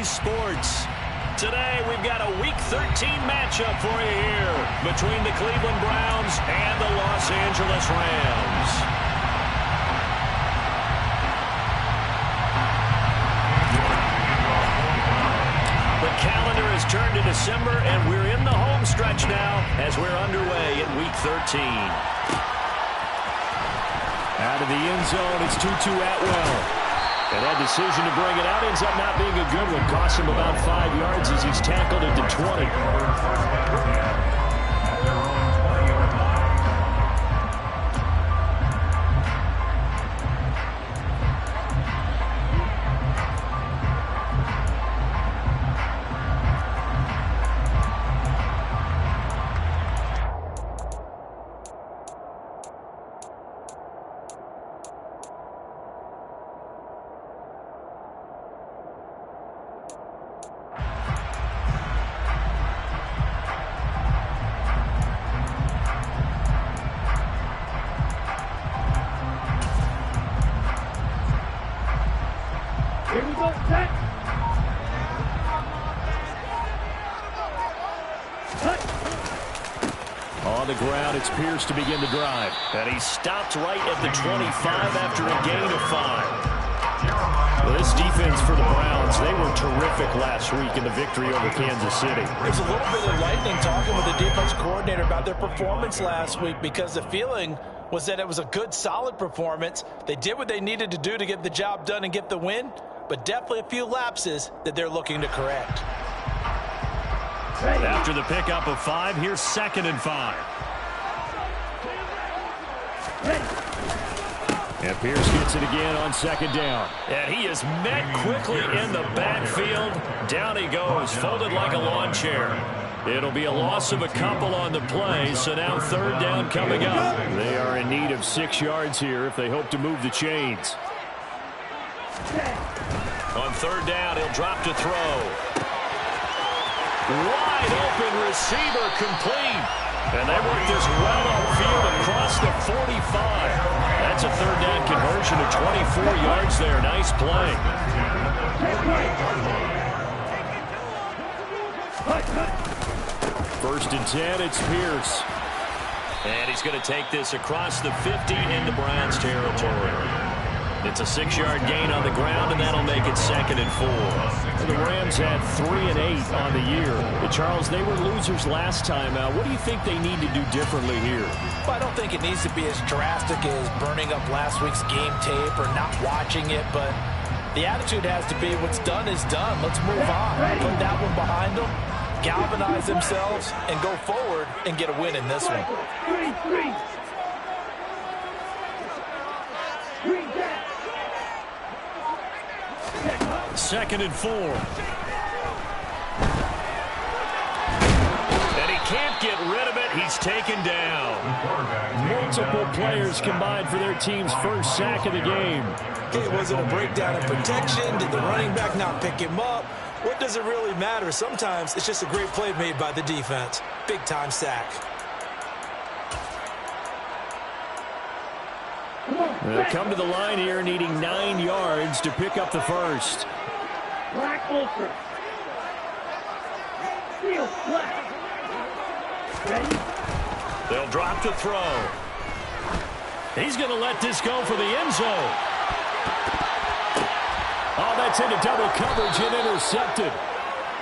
Barclays Sports. Today we've got a Week 13 matchup for you here between the Cleveland Browns and the Los Angeles Rams. The calendar has turned to December, and we're in the home stretch now as we're underway in Week 13. Out of the end zone, it's Tutu Atwell. And that decision to bring it out ends up not being a good one. Costs him about 5 yards as he's tackled at the 20. On the ground, it's Pierce to begin the drive. And he stopped right at the 25 after a gain of 5. Well, this defense for the Browns, they were terrific last week in the victory over Kansas City. There's a little bit of lightning talking with the defense coordinator about their performance last week because the feeling was that it was a good, solid performance. They did what they needed to do to get the job done and get the win, but definitely a few lapses that they're looking to correct. After the pickup of 5, here's 2nd and 5. And Pierce gets it again on 2nd down. And he is met quickly in the backfield. Down he goes, folded like a lawn chair. It'll be a loss of a couple on the play, so now 3rd down coming up. They are in need of 6 yards here if they hope to move the chains. On 3rd down, he'll drop to throw. Wide open receiver complete. And they work this well upfield across the 45. That's a 3rd down conversion of 24 yards there. Nice play. 1st and 10, it's Pierce. And he's going to take this across the 50 into Browns territory. It's a 6-yard gain on the ground, and that'll make it 2nd and 4. The Rams had 3 and 8 on the year. But Charles, they were losers last time out. What do you think they need to do differently here? Well, I don't think it needs to be as drastic as burning up last week's game tape or not watching it, but the attitude has to be what's done is done. Let's move on. Put that one behind them, galvanize themselves, and go forward and get a win in this one. 2nd and 4. And he can't get rid of it. He's taken down. Multiple players combined for their team's first sack of the game. Okay, was it a breakdown in protection? Did the running back not pick him up? What does it really matter? Sometimes it's just a great play made by the defense. Big-time sack. They'll come to the line here needing 9 yards to pick up the first. Black ultra. Steel black. Ready? They'll drop to throw. He's going to let this go for the end zone. Oh, that's into double coverage and intercepted.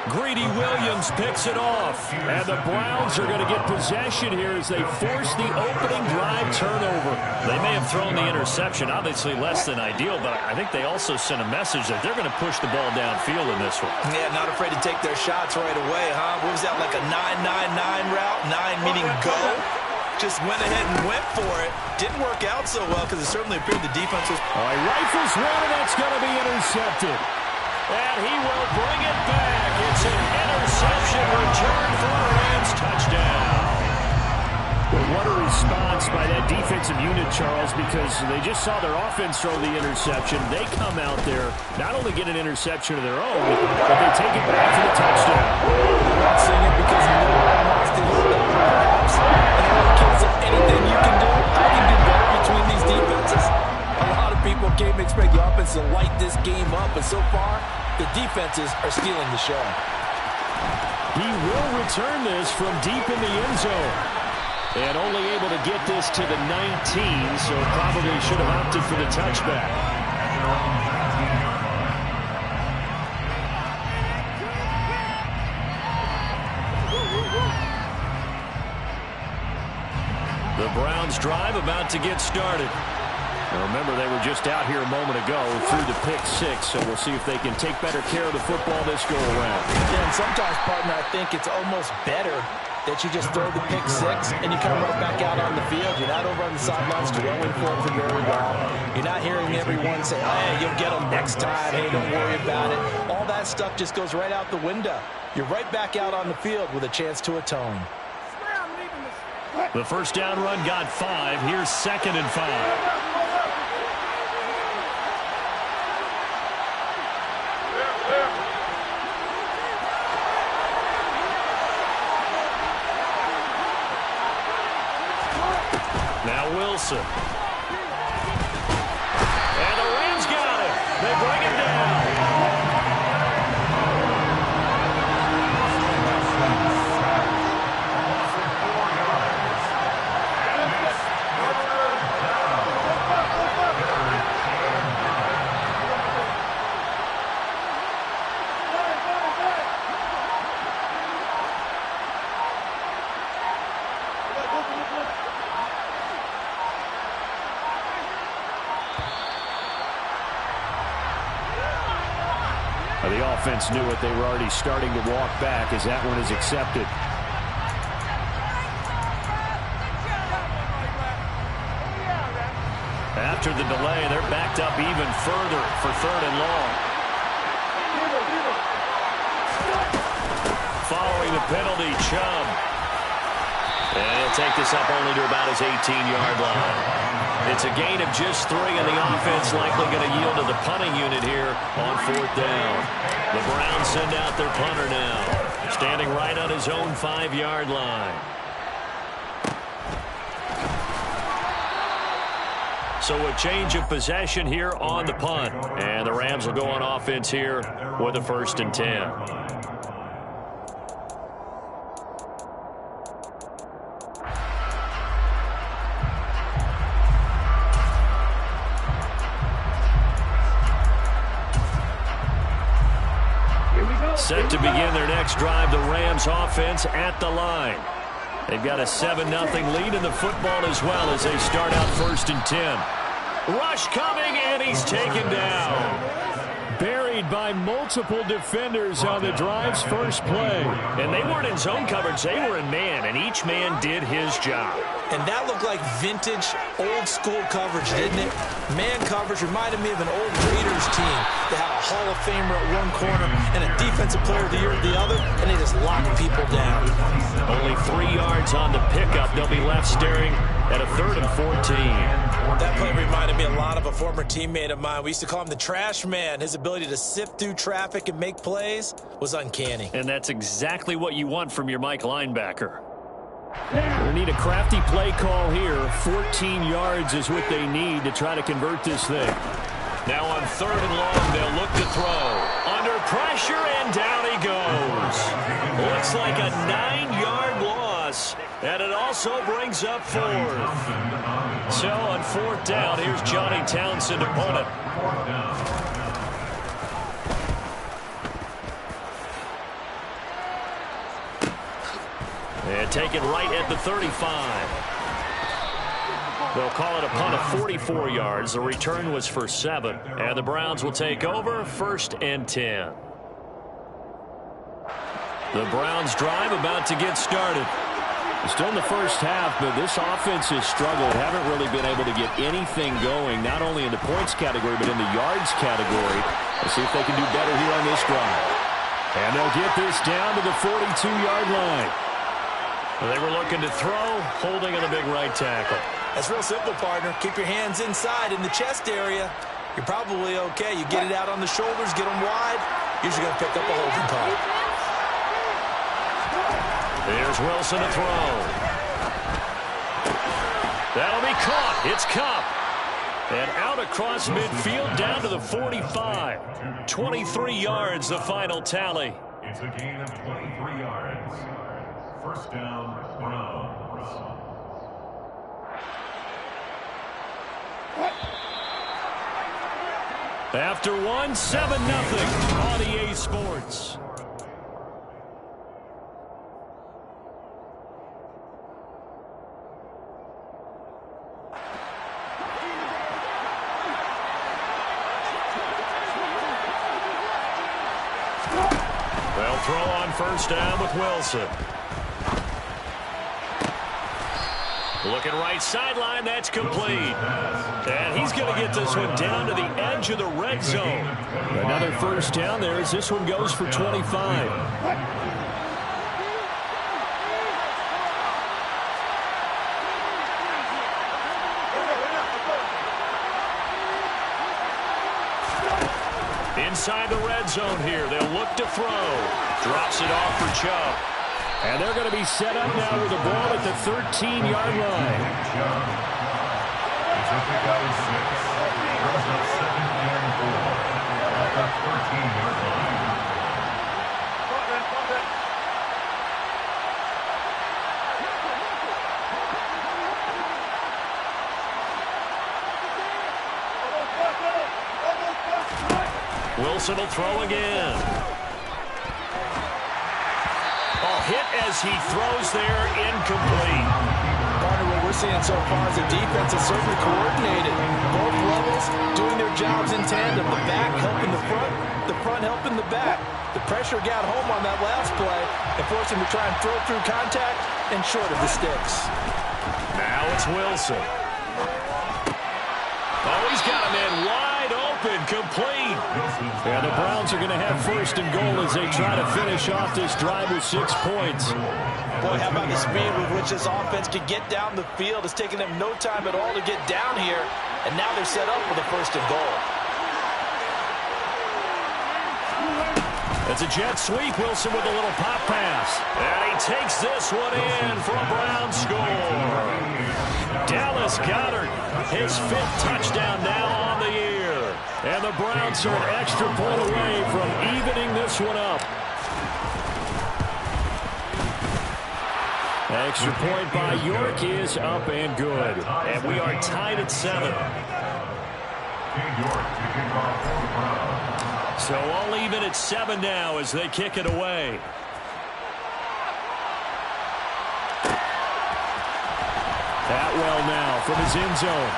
Greedy Williams picks it off. And the Browns are going to get possession here as they force the opening drive turnover. They may have thrown the interception, obviously less than ideal, but I think they also sent a message that they're going to push the ball downfield in this one. Yeah, not afraid to take their shots right away, huh? What was that, like a 9-9-9 route? 9 meaning go? Just went ahead and went for it. Didn't work out so well because it certainly appeared the defense was... Oh, he rifles one, and that's going to be intercepted. And he will bring it back. It's an interception return for a Rams touchdown. Well, what a response by that defensive unit, Charles, because they just saw their offense throw the interception. They come out there, not only get an interception of their own, but they take it back for the touchdown. I'm not saying it because no one wants to hear that, perhaps. And in the case of anything you can do, I can do better between these defenses. A lot of people came to expect the offense to light this game up, but so far, The defenses are stealing the show. He will return this from deep in the end zone. And only able to get this to the 19, so probably should have opted for the touchback. The Browns drive about to get started. Now remember, they were just out here a moment ago through the pick six, so we'll see if they can take better care of the football this go-around. Yeah, and sometimes, partner, I think it's almost better that you just throw the pick six and you come right back out on the field. You're not over on the sidelines throwing for it for very long. You're not hearing everyone say, hey, you'll get them next time. Hey, don't worry about it. All that stuff just goes right out the window. You're right back out on the field with a chance to atone. The first down run got 5. Here's 2nd and 5. Now Wilson. And the Rams got it. They bring him down. The offense knew it. They were already starting to walk back as that one is accepted. After the delay, they're backed up even further for 3rd and long. Following the penalty, Chubb. And he'll take this up only to about his 18-yard line. It's a gain of just 3, and the offense likely going to yield to the punting unit here on 4th down. The Browns send out their punter now, standing right on his own 5-yard line. So a change of possession here on the punt, and the Rams will go on offense here with a 1st and 10. Set to begin their next drive, the Rams offense at the line. They've got a 7-0 lead in the football as well as they start out 1st and 10. Rush coming, and he's taken down. Buried by multiple defenders on the drive's first play. And they weren't in zone coverage, they were in man, and each man did his job. And that looked like vintage, old-school coverage, didn't it? Man coverage reminded me of an old Raiders team that had a Hall of Famer at one corner and a Defensive Player of the Year at the other, and they just locked people down. Only 3 yards on the pickup. They'll be left staring at a 3rd and 14. That play reminded me a lot of a former teammate of mine. We used to call him the trash man. His ability to sift through traffic and make plays was uncanny. And that's exactly what you want from your Mike linebacker. They need a crafty play call here. 14 yards is what they need to try to convert this thing. Now on 3rd and long, they'll look to throw. Under pressure, and down he goes. Looks like a 9-yard loss, and it also brings up 4th. So on 4th down, here's Johnny Townsend to punt it. And take it right at the 35. They'll call it a punt of 44 yards. The return was for 7. And the Browns will take over 1st and 10. The Browns drive about to get started. Still in the first half, but this offense has struggled. Haven't really been able to get anything going, not only in the points category, but in the yards category. Let's see if they can do better here on this drive. And they'll get this down to the 42-yard line. They were looking to throw, holding on the big right tackle. That's real simple, partner. Keep your hands inside in the chest area. You're probably okay. You get it out on the shoulders, get them wide. Usually going to pick up a holding call. Here's Wilson to throw. That'll be caught. It's Kupp. And out across midfield down to the 45. 23 yards, the final tally. It's a gain of 23 yards. First down, Browns. After one, 7-0 on EA Sports. They'll throw on first down with Wilson. Looking right sideline, that's complete. And he's going to get this one down to the edge of the red zone. Another first down there as this one goes for 25. Inside the red zone here. They'll look to throw. Drops it off for Chubb. And they're going to be set up now with the ball at the 13-yard line. It's a pick out of 6. Brings up 2nd and 4 at the 13-yard line. Wilson will throw again. Oh, hit as he throws there, incomplete. Partner, what we're seeing so far is the defense is certainly coordinated. Both levels doing their jobs in tandem. The back helping the front helping the back. The pressure got home on that last play and forced him to try and throw through contact and short of the sticks. Now it's Wilson. Oh, he's got him in wide open, complete. And the Browns are going to have first and goal as they try to finish off this drive with 6 points. Boy, how about the speed with which this offense could get down the field? It's taken them no time at all to get down here, and now they're set up with a first and goal. It's a jet sweep. Wilson with a little pop pass. And he takes this one in for a Browns score. Dallas Goedert, his 5th touchdown now on the year. And the Browns are an extra point away from evening this one up. Extra point by York is up and good. And we are tied at 7. So all even at 7 now as they kick it away. Atwell now from his end zone.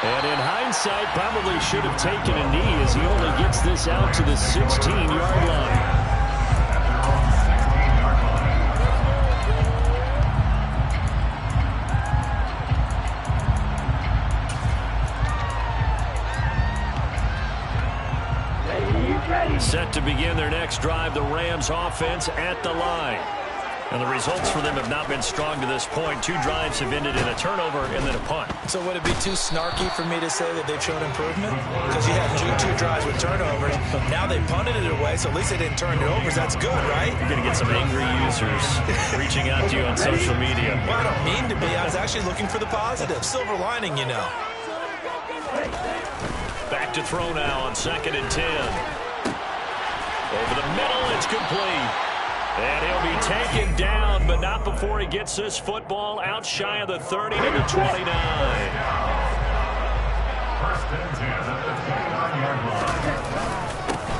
And in hindsight, probably should have taken a knee as he only gets this out to the 16-yard line. Set to begin their next drive, the Rams offense at the line. And the results for them have not been strong to this point. 2 drives have ended in a turnover and then a punt. So would it be too snarky for me to say that they've shown improvement? Because you had two drives with turnovers. Now they punted it away, so at least they didn't turn it over. That's good, right? You're going to get some angry users reaching out to you on social media. Well, I don't mean to be. I was actually looking for the positive. Silver lining, you know. Back to throw now on 2nd and 10. Over the middle, it's complete. And he'll be taken down, but not before he gets this football out shy of the 30 to the 29.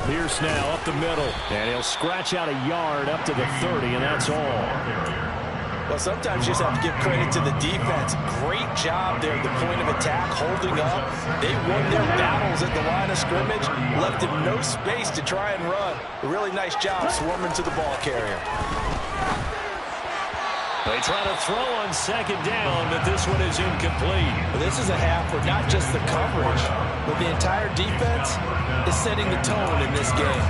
Pierce now up the middle, and he'll scratch out a yard up to the 30, and that's all. Well, sometimes you just have to give credit to the defense. Great job there at the point of attack, holding up. They won their battles at the line of scrimmage, left him no space to try and run. A really nice job swarming to the ball carrier. They try to throw on 2nd down, but this one is incomplete. Well, this is a half where not just the coverage, but the entire defense is setting the tone in this game.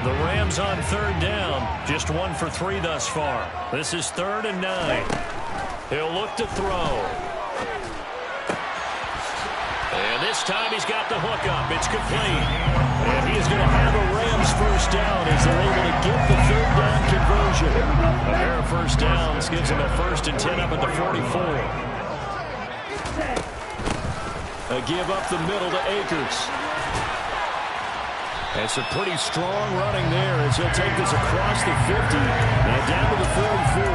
The Rams on 3rd down, just 1 for 3 thus far. This is 3rd and 9. He'll look to throw. And this This time he's got the hookup. It's complete. And he is going to have a Rams first down as they're able to get the third down conversion. A pair of first downs gives him a 1st and 10 up at the 44. A give up the middle to Akers. And some pretty strong running there as he'll take this across the 50 and down to the 44.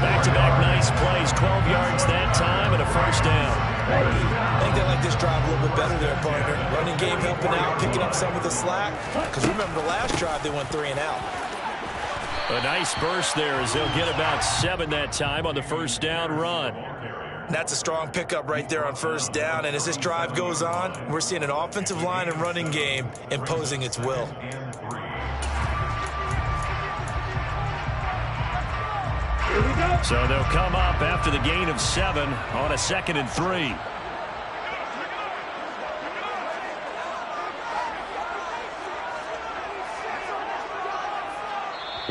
Back-to-back nice plays, 12 yards that time and a first down. I think they like this drive a little bit better there, partner. Running game helping out, picking up some of the slack. Because remember the last drive they went 3 and out. A nice burst there as they'll get about 7 that time on the first down run. That's a strong pickup right there on first down. And as this drive goes on, we're seeing an offensive line and running game imposing its will. So they'll come up after the gain of 7 on a 2nd and 3.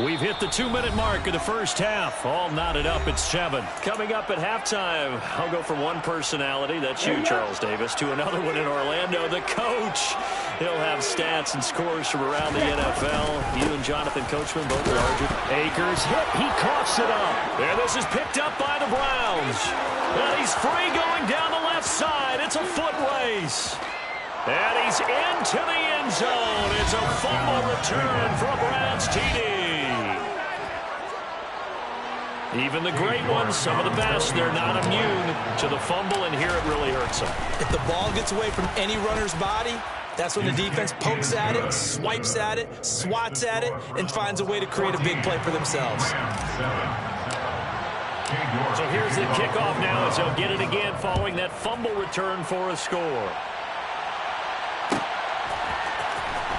We've hit the 2-minute mark of the first half. All knotted up at 7. Coming up at halftime, I'll go from one personality, that's you, Charles Davis, to another one in Orlando, the coach. He'll have stats and scores from around the NFL. You and Jonathan Coachman both larger. Akers hit. He coughs it up. And this is picked up by the Browns. And he's free going down the left side. It's a foot race. And he's into the end zone. It's a fumble return for a Browns TD. Even the great ones, some of the best, they're not immune to the fumble, and here it really hurts them. If the ball gets away from any runner's body, that's when the defense pokes at it, swipes at it, swats at it, and finds a way to create a big play for themselves. So here's the kickoff now as they'll get it again following that fumble return for a score.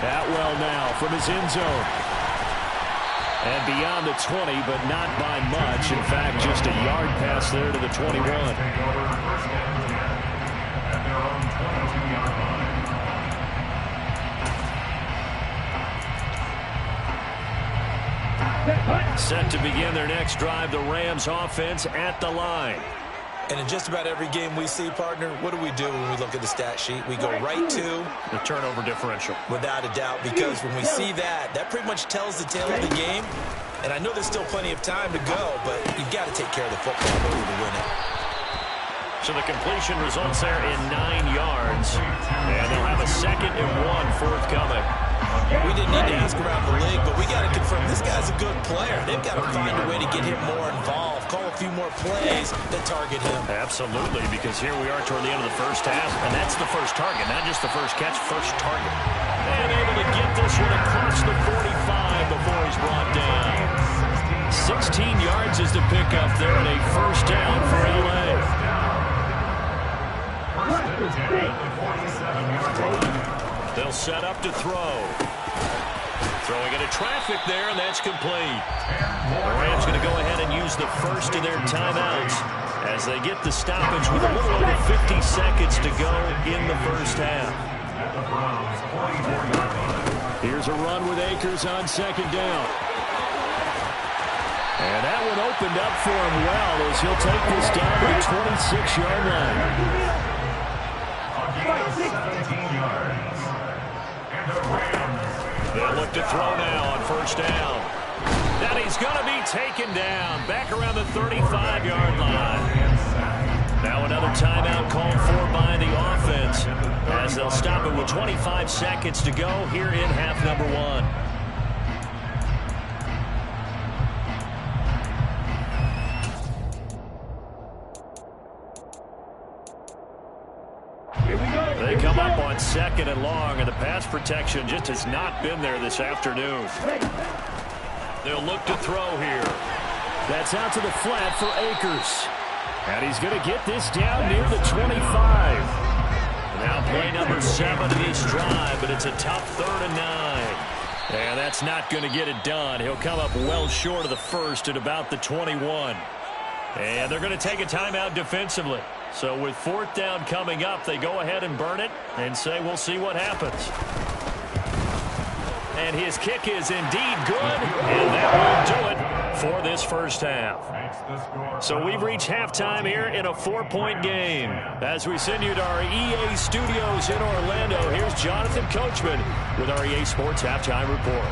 Atwell now from his end zone. And beyond the 20, but not by much. In fact, just a yard pass there to the 21. Set to begin their next drive, the Rams offense at the line. And in just about every game we see, partner, what do we do when we look at the stat sheet? We go right to the turnover differential. Without a doubt, because when we see that, that pretty much tells the tale of the game. And I know there's still plenty of time to go, but you've got to take care of the football in order to win it. So the completion results there in 9 yards. And they'll have a 2nd and 1 forthcoming. We didn't need to ask around the league, but we got to confirm this guy's a good player. They've got to find a way to get him more involved, call a few more plays that target him. Absolutely, because here we are toward the end of the first half, and that's the first target, not just the first catch, first target. And able to get this one across the 45 before he's brought down. 16 yards is the pickup there, and a first down for L.A. They'll set up to throw. Throwing into traffic there, and that's complete. The Rams going to go ahead and use the first of their timeouts as they get the stoppage with a little over 50 seconds to go in the first half. Here's a run with Akers on 2nd down. And that one opened up for him well as he'll take this down to the 26-yard line. 17 yards. They'll look to throw now on first down. And he's going to be taken down back around the 35-yard line. Now another timeout called for by the offense as they'll stop it with 25 seconds to go here in half number 1. They come up on 2nd and long, and the pass protection just has not been there this afternoon. They'll look to throw here. That's out to the flat for Akers. And he's going to get this down near the 25. Now play number 7 of this drive, but it's a tough 3rd and 9. And that's not going to get it done. He'll come up well short of the first at about the 21. And they're going to take a timeout defensively. So with 4th down coming up, they go ahead and burn it and say we'll see what happens. And his kick is indeed good, and that will do it for this first half. So we've reached halftime here in a 4-point game. As we send you to our EA studios in Orlando, here's Jonathan Coachman with our EA Sports Halftime Report.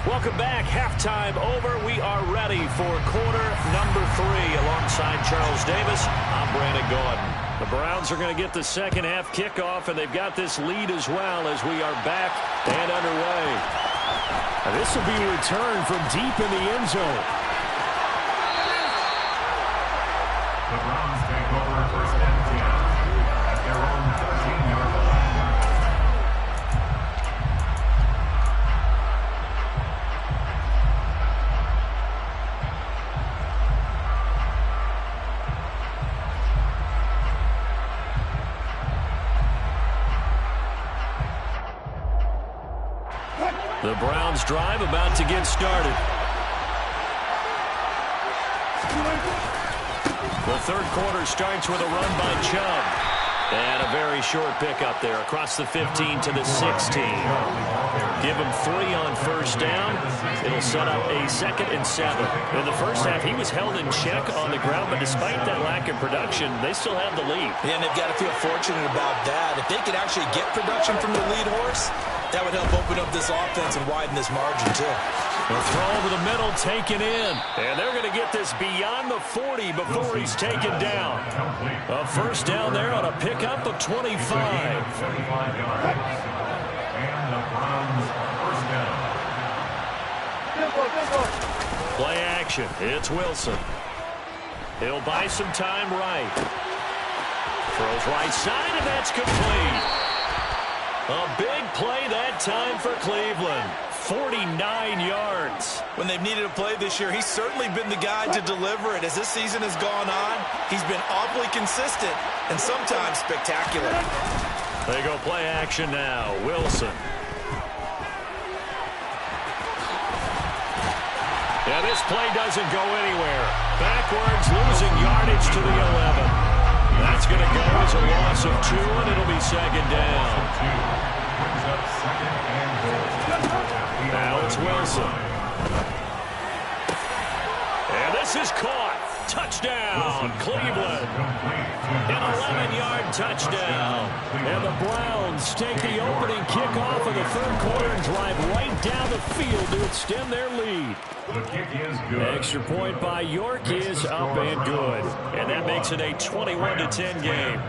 Welcome back. Halftime over. We are ready for quarter number 3. Alongside Charles Davis, I'm Brandon Gaudin. The Browns are going to get the second half kickoff, and they've got this lead as well as we are back and underway. And this will be returned from deep in the end zone. The Browns take over first and 10 at their own 13-yard line. The Browns drive about to get started. The third quarter starts with a run by Chubb. And a very short pickup there across the 15 to the 16. Give him 3 on first down. It'll set up a 2nd and 7. In the first half, he was held in check on the ground, but despite that lack of production, they still have the lead. Yeah, and they've got to feel fortunate about that. If they could actually get production from the lead horse, that would help open up this offense and widen this margin, too. The throw over the middle taken in. And they're going to get this beyond the 40 before he's taken down. A first down there on a pickup of 25. 75 yards. And the Browns first down. Play action. It's Wilson. He'll buy some time right. Throws right side, and that's complete. A big play that time for Cleveland. 49 yards. When they've needed a play this year, he's certainly been the guy to deliver it. As this season has gone on, he's been awfully consistent and sometimes spectacular. They go play action now. Wilson. Yeah, this play doesn't go anywhere. Backwards, losing yardage to the 11. That's going to go as a loss of 2, and it'll be second down. Brings up second and goal. Now it's Wilson. And this is caught. Touchdown, Cleveland. An 11-yard touchdown. And the Browns take the opening kickoff of the third quarter and drive right down the field to extend their lead. The kick is good. Extra point by York is up and good. And that makes it a 21-10 game.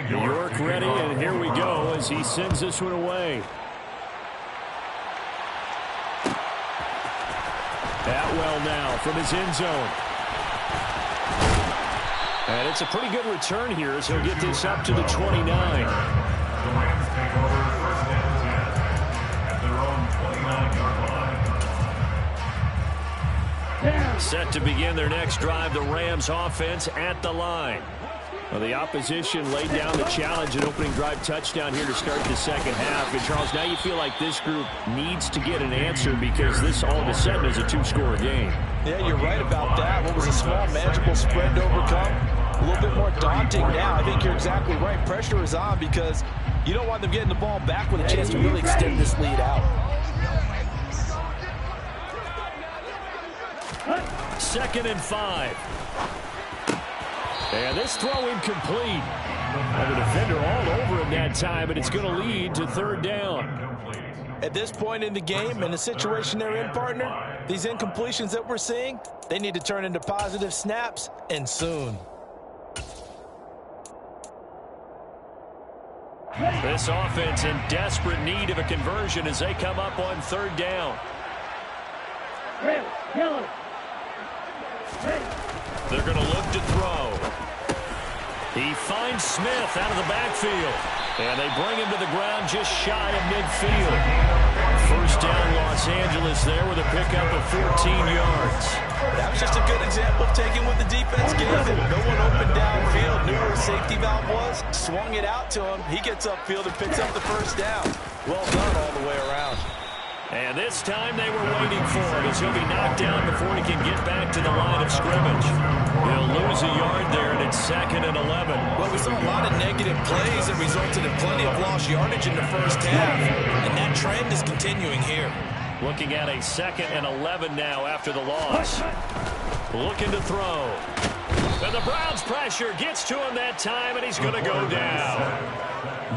York ready, and here we go as he sends this one away. Atwell now from his end zone. And it's a pretty good return here as he'll get this up to the 29. The Rams take over first and 10 at their own 29-yard line. Set to begin their next drive, the Rams offense at the line. Well, the opposition laid down the challenge, an opening drive touchdown here to start the second half. And, Charles, now you feel like this group needs to get an answer because this all of a sudden is a 2-score game. Yeah, you're right about that. What was a small, manageable spread to overcome? A little bit more daunting now. I think you're exactly right. Pressure is on because you don't want them getting the ball back with a chance to really extend this lead out. 2nd and 5. And this throw incomplete. And the defender all over him that time, and it's going to lead to third down. At this point in the game, in the situation they're in, partner, these incompletions that we're seeing, they need to turn into positive snaps, and soon. This offense in desperate need of a conversion as they come up on third down. They're going to look to throw. He finds Smith out of the backfield. And they bring him to the ground just shy of midfield. First down, Los Angeles there with a pickup of 14 yards. That was just a good example of taking what the defense gave him. No one opened downfield, knew where his safety valve was, swung it out to him. He gets upfield and picks up the first down. Well done all the way around. And this time they were waiting for it as he'll be knocked down before he can get back to the line of scrimmage. He'll lose a yard there, and it's 2nd and 11. Well, we saw a lot of negative plays that resulted in plenty of lost yardage in the first half, and that trend is continuing here. Looking at a 2nd and 11 now after the loss. Looking to throw. And the Browns pressure gets to him that time, and he's going to go down.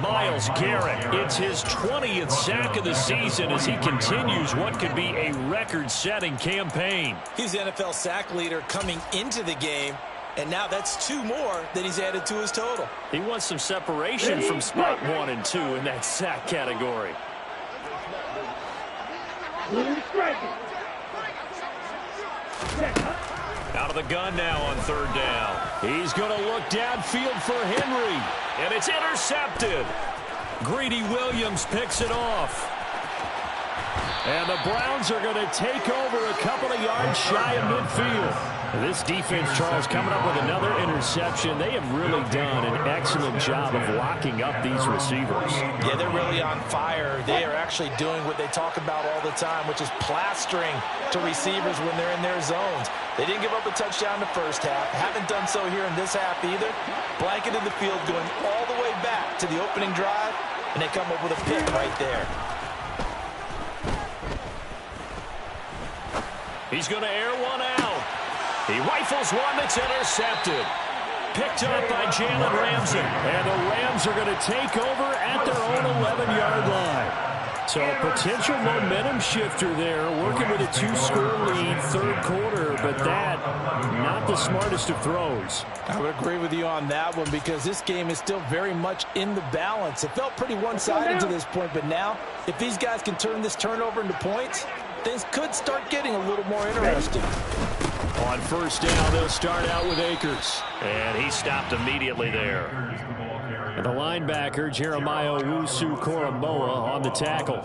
Myles Garrett, it's his 20th sack of the season as he continues what could be a record-setting campaign. He's the NFL sack leader coming into the game, and now that's 2 more that he's added to his total. He wants some separation from spot 1 and 2 in that sack category. Out of the gun now on 3rd down. He's going to look downfield for Henry, and it's intercepted. Greedy Williams picks it off. And the Browns are going to take over a couple of yards shy of midfield. This defense, Charles, coming up with another interception. They have really done an excellent job of locking up these receivers. Yeah, they're really on fire. They are actually doing what they talk about all the time, which is plastering to receivers when they're in their zones. They didn't give up a touchdown in the first half. Haven't done so here in this half either. Blanketed the field going all the way back to the opening drive, and they come up with a pick right there. He's going to air one out. He rifles one that's intercepted. Picked up by Jalen Ramsey. And the Rams are going to take over at their own 11-yard line. So a potential momentum shifter there, working with a 2-score lead, 3rd quarter, but that, not the smartest of throws. I would agree with you on that one because this game is still very much in the balance. It felt pretty one-sided to this point, but now, if these guys can turn this turnover into points, things could start getting a little more interesting. On 1st down, they'll start out with Akers. And he stopped immediately there. And the linebacker, Jeremiah Owusu-Koramoah, on the tackle.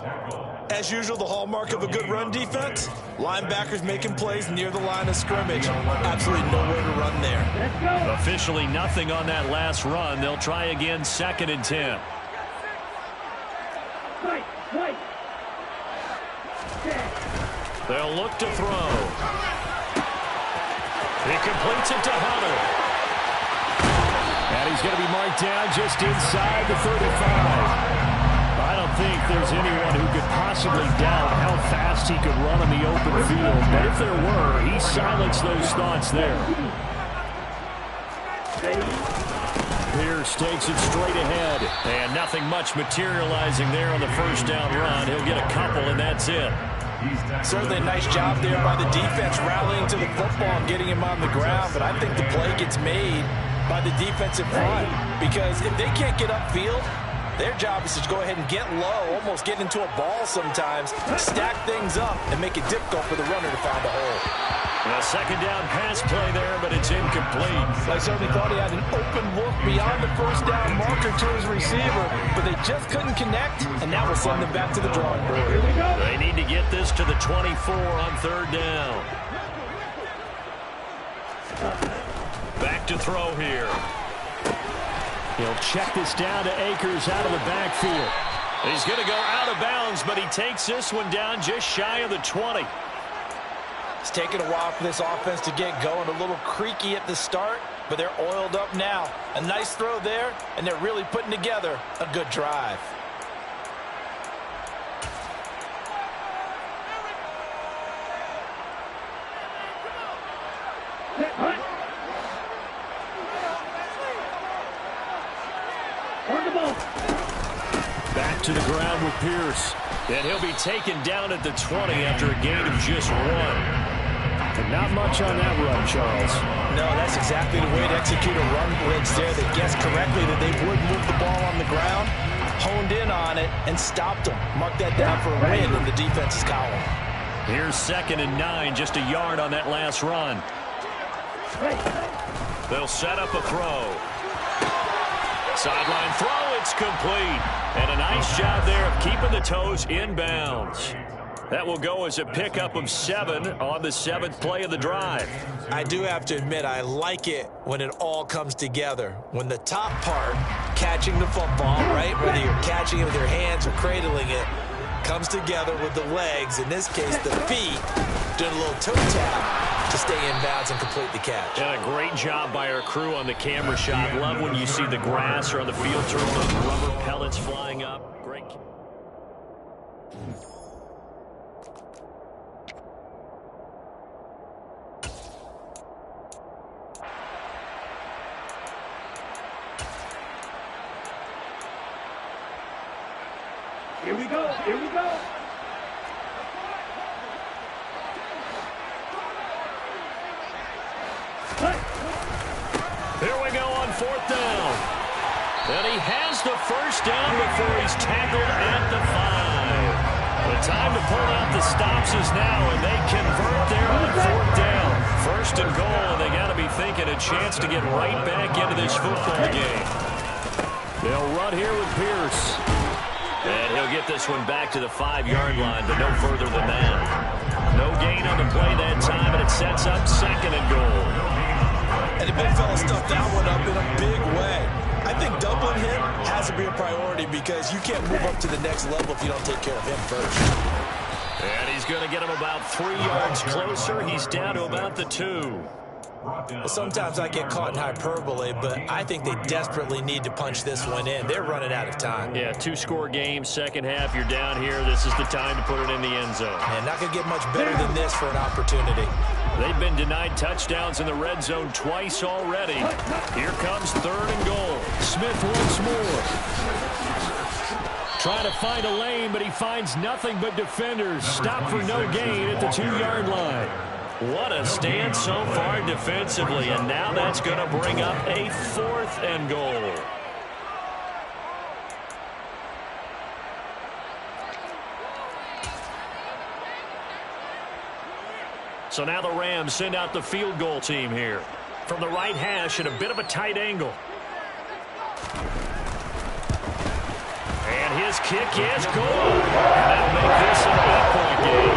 As usual, the hallmark of a good run defense, linebackers making plays near the line of scrimmage. Absolutely nowhere to run there. Officially nothing on that last run. They'll try again, 2nd and 10. They'll look to throw. He completes it to Hunter. And he's going to be marked down just inside the 35. I don't think there's anyone who could possibly doubt how fast he could run on the open field. But if there were, he silenced those thoughts there. Pierce takes it straight ahead. And nothing much materializing there on the 1st down run. He'll get a couple, and that's it. Certainly a nice job there by the defense rallying to the football and getting him on the ground, but I think the play gets made by the defensive front because if they can't get upfield, their job is to go ahead and get low, almost get into a ball sometimes, stack things up, and make it difficult for the runner to find a hole. A 2nd down pass play there, but it's incomplete. I certainly thought he had an open look beyond the 1st down marker to his receiver, but they just couldn't connect, and that will send them back to the drawing board. They need to get this to the 24 on 3rd down. Back to throw here. He'll check this down to Akers out of the backfield. He's going to go out of bounds, but he takes this one down just shy of the 20. It's taken a while for this offense to get going. A little creaky at the start, but they're oiled up now. A nice throw there, and they're really putting together a good drive. Back to the ground with Pierce. And he'll be taken down at the 20 after a gain of just 1. And not much on that run, Charles. No, that's exactly the way to execute a run blitz there. They guessed correctly that they would move the ball on the ground, honed in on it, and stopped them. Mark that down for a win in the defense's column. Here's 2nd and 9, just a yard on that last run. They'll set up a throw. Sideline throw, it's complete. And a nice job there of keeping the toes inbounds. That will go as a pickup of 7 on the 7th play of the drive. I do have to admit, I like it when it all comes together. When the top part, catching the football, right, whether you're catching it with your hands or cradling it, comes together with the legs, in this case the feet, doing a little toe tap to stay in bounds and complete the catch. And a great job by our crew on the camera shot. Love when you see the grass or on the field turf, those rubber pellets flying up. Great. Here we go. Here we go. Here we go on 4th down. And he has the first down before he's tackled at the 5. The time to pull out the stops is now, and they convert there on 4th down. 1st and goal, and they got to be thinking a chance to get right back into this football game. They'll run here with Pierce. And he'll get this one back to the 5-yard line, but no further than that. No gain on the play that time, and it sets up 2nd and goal. And the big fella stuffed that one up in a big way. I think doubling him has to be a priority because you can't move up to the next level if you don't take care of him first. And he's going to get him about 3 yards closer. He's down to about the 2. Well, sometimes I get caught in hyperbole, but I think they desperately need to punch this one in. They're running out of time. Yeah, 2-score game, second half, you're down here. This is the time to put it in the end zone. And not going to get much better than this for an opportunity. They've been denied touchdowns in the red zone twice already. Here comes 3rd and goal. Smith once more. Trying to find a lane, but he finds nothing but defenders. Stop for no gain at the 2-yard line. What a stand so far defensively, and now that's going to bring up a 4th and goal. So now the Rams send out the field goal team here. From the right hash at a bit of a tight angle. And his kick is good. And that'll make this an 8-point game.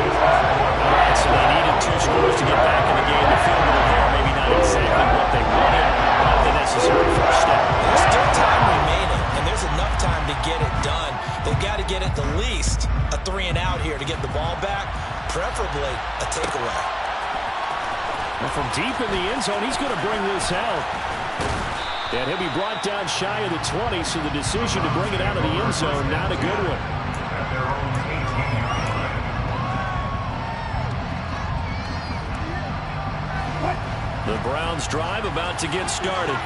All right, so they needed 2 scores to get back in the game. The field goal there, maybe not exactly what they wanted, but the necessary first step. There's still time remaining, and there's enough time to get it done. They've got to get at the least a 3-and-out here to get the ball back, preferably a takeaway. And from deep in the end zone, he's going to bring this out. And he'll be brought down shy of the 20, so the decision to bring it out of the end zone, not a good one. The Browns drive about to get started.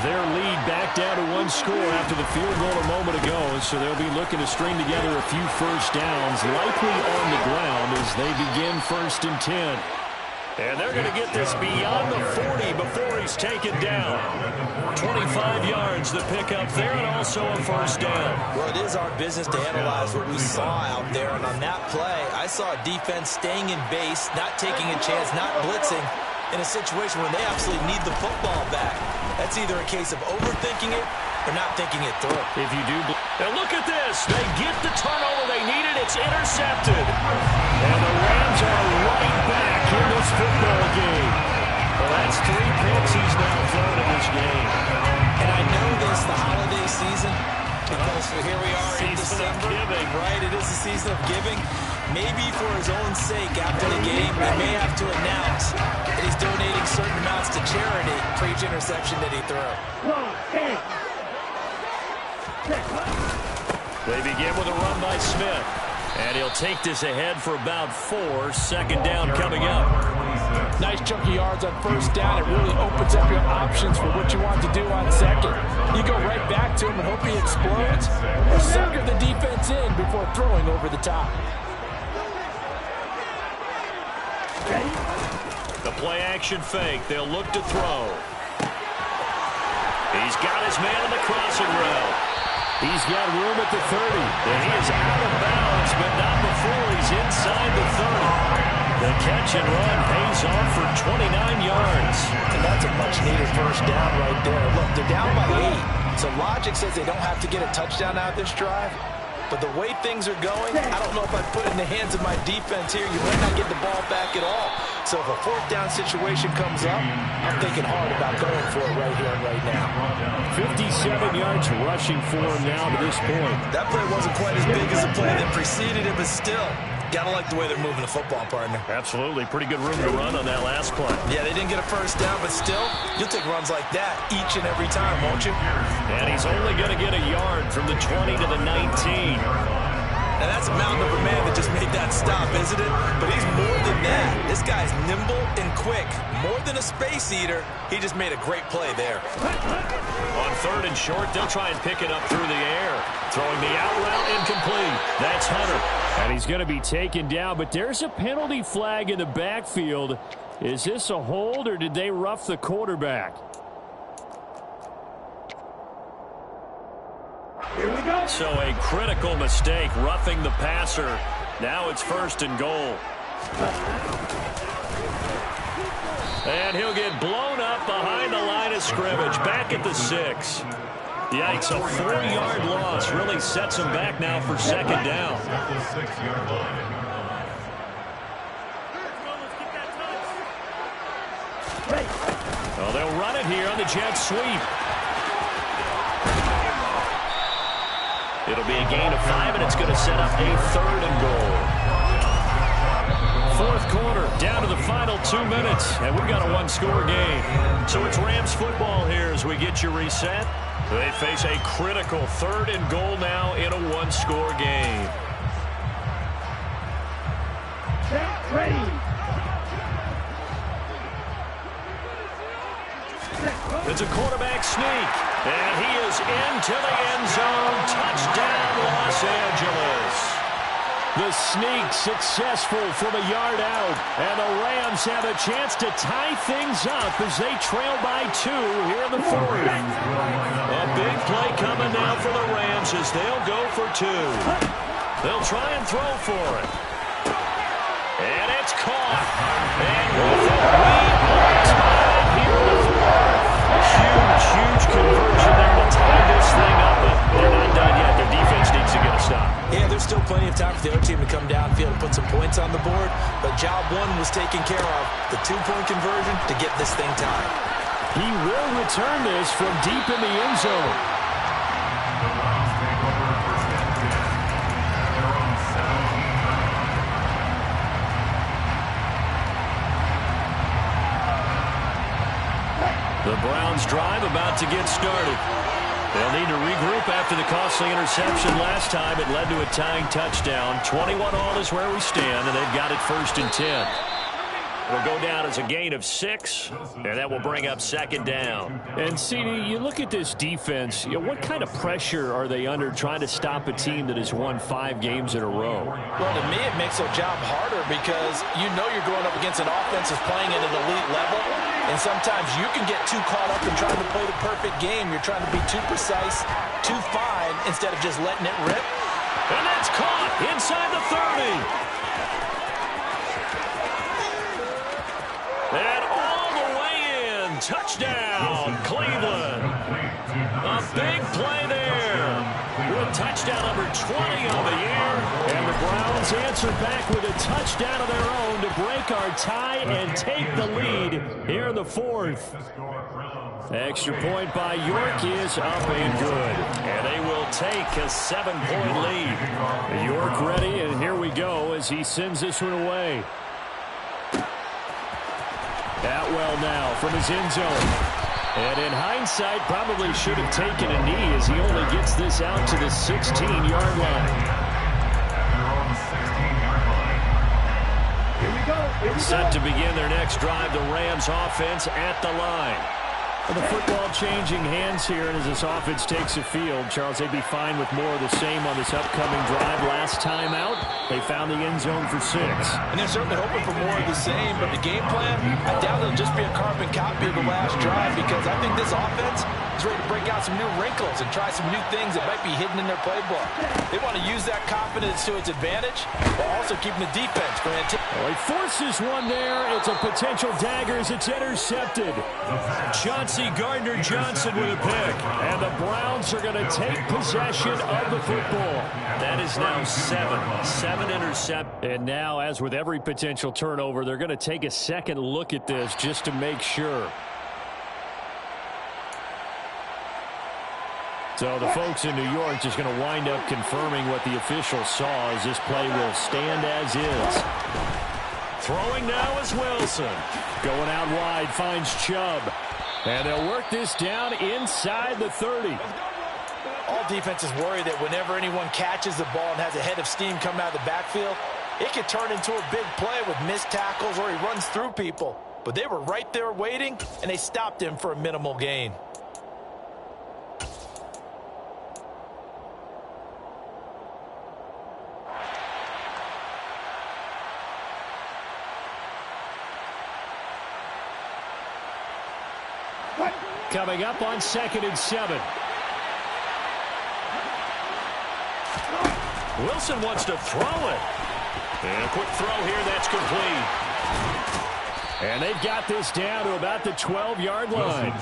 Their lead back down to 1 score after the field goal a moment ago, so they'll be looking to string together a few first downs, likely on the ground as they begin 1st and 10. And they're going to get this beyond the 40 before he's taken down. 25 yards the pickup there, and also a first down. Well, it is our business to analyze what we saw out there, and on that play, I saw a defense staying in base, not taking a chance, not blitzing, in a situation where they absolutely need the football back. That's either a case of overthinking it or not thinking it through. If you do, and look at this. They get the turnover they needed. It's intercepted. And the Rams are right back in this football game. Well, that's 3 picks he's now thrown in this game. And I know this, the holiday season, because here we are in December, right? It is the season of giving. Maybe for his own sake, after the game, he may have to announce that he's donating certain amounts to charity for each interception that he threw. They begin with a run by Smith. And he'll take this ahead for about 4. Second down coming up. Nice chunk of yards on first down. It really opens up your options for what you want to do on second. You go right back to him and hope he explodes, or sucker the defense in before throwing over the top. The play action fake. They'll look to throw. He's got his man on the crossing route. He's got room at the 30. And he is out of bounds, but not before he's inside the 30. The catch and run pays off for 29 yards. And that's a much-needed first down right there. Look, they're down by 8. So logic says they don't have to get a touchdown out of this drive. But the way things are going, I don't know if I'd put it in the hands of my defense here. You might not get the ball back at all. So if a fourth down situation comes up, I'm thinking hard about going for it right here and right now. 57 yards rushing for him now to this point. That play wasn't quite as big as the play that preceded it, but still, gotta like the way they're moving the football, partner. Absolutely. Pretty good room to run on that last play. Yeah, they didn't get a first down, but still, you'll take runs like that each and every time, won't you? And he's only going to get a yard from the 20 to the 19. Now, that's a mountain of a man that just made that stop, isn't it? But he's more than that. This guy's nimble and quick. More than a space eater, he just made a great play there. On 3rd and short, they'll try and pick it up through the air. Throwing the out route, incomplete. That's Hunter. And he's going to be taken down, but there's a penalty flag in the backfield. Is this a hold, or did they rough the quarterback? Here we go. So a critical mistake, roughing the passer. Now it's 1st and goal. And he'll get blown up behind the line of scrimmage, back at the 6. Yikes, a 4-yard loss really sets him back now for 2nd down. At the 6-yard line. Well, they'll run it here on the jet sweep. It'll be a gain of 5, and it's going to set up a 3rd and goal. 4th quarter, down to the final 2 minutes, and we've got a 1-score game. So it's Rams football here as we get you reset. They face a critical 3rd and goal now in a 1-score game. Ready. It's a quarterback sneak, and he is into the end zone. Touchdown, Los Angeles. The sneak successful from a yard out, and the Rams have a chance to tie things up as they trail by 2 here in the 4th. A big play coming now for the Rams as they'll go for 2. They'll try and throw for it. And it's caught. And with it, we are tied here in the 4th. Huge conversion there to tie this thing up, but they're not done yet. Their defense needs to get a stop. Yeah, there's still plenty of time for the other team to come downfield and put some points on the board, but job 1 was taken care of. The 2-point conversion to get this thing tied. He will return this from deep in the end zone. The Browns take over first and 10 at their own 17. The Browns drive about to get started. They'll need to regroup after the costly interception last time. It led to a tying touchdown. 21 all is where we stand, and they've got it 1st and 10. It'll go down as a gain of 6, and that will bring up 2nd down. And, CD, you look at this defense, what kind of pressure are they under trying to stop a team that has won 5 games in a row? Well, to me, it makes their job harder because you know you're going up against an offense that's playing at an elite level, and sometimes you can get too caught up in trying to play the perfect game. You're trying to be too precise, too fine, instead of just letting it rip. And that's caught inside the 30. And all the way in. Touchdown, Cleveland. A big play there. With touchdown number 20 on the year. And the Browns answer back with a touchdown of their own to break our tie and take the lead here in the 4th. Extra point by York is up and good. And they will take a 7-point lead. York ready, and here we go as he sends this one away. Atwell now from his end zone. And in hindsight, probably should have taken a knee as he only gets this out to the 16-yard line. Here we go. Set to begin their next drive, the Rams offense at the line. And the football changing hands here, and as this offense takes the field, Charles, they'd be fine with more of the same on this upcoming drive. Last time out, they found the end zone for 6. And they're certainly hoping for more of the same, but the game plan, I doubt it'll just be a carbon copy of the last drive because I think this offense is ready to break out some new wrinkles and try some new things that might be hidden in their playbook. They want to use that confidence to its advantage while also keeping the defense from Well, he forces one there. It's a potential dagger as it's intercepted. Chauncey Gardner-Johnson with a pick. And the Browns are going to take possession of the football. That is now 7 intercept. And now, as with every potential turnover, they're going to take a second look at this just to make sure. So the folks in New York just going to wind up confirming what the officials saw as this play will stand as is. Throwing now is Wilson. Going out wide, finds Chubb. And they'll work this down inside the 30. All defenses worry that whenever anyone catches the ball and has a head of steam come out of the backfield, it could turn into a big play with missed tackles or he runs through people. But they were right there waiting, and they stopped him for a minimal gain. Coming up on 2nd and 7. Wilson wants to throw it. And a quick throw here, that's complete. And they've got this down to about the 12-yard line.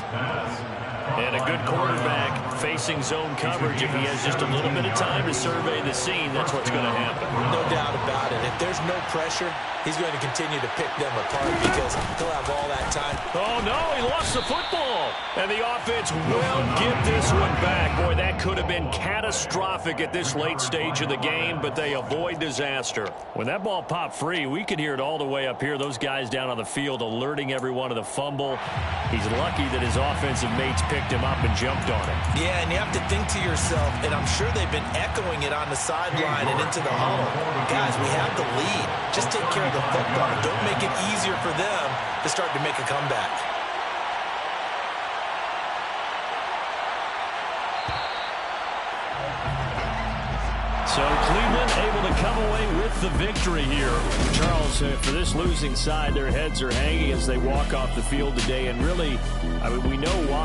And a good quarterback facing zone coverage. If he has just a little bit of time to survey the scene, that's what's going to happen. No doubt about it. If there's no pressure, he's going to continue to pick them apart because he'll have all that time. Oh, no, he lost the football. And the offense will get this one back. Boy, that could have been catastrophic at this late stage of the game, but they avoid disaster. When that ball popped free, we could hear it all the way up here. Those guys down on the field alerting everyone of the fumble. He's lucky that his offensive mates picked him up and jumped on him. Yeah, and you have to think to yourself, and I'm sure they've been echoing it on the sideline and into the huddle. Guys, we have the lead. Just take care of the football. Don't make it easier for them to start to make a comeback. So Cleveland able to come away with the victory here. Charles, for this losing side, their heads are hanging as they walk off the field today. And really, I mean, we know why.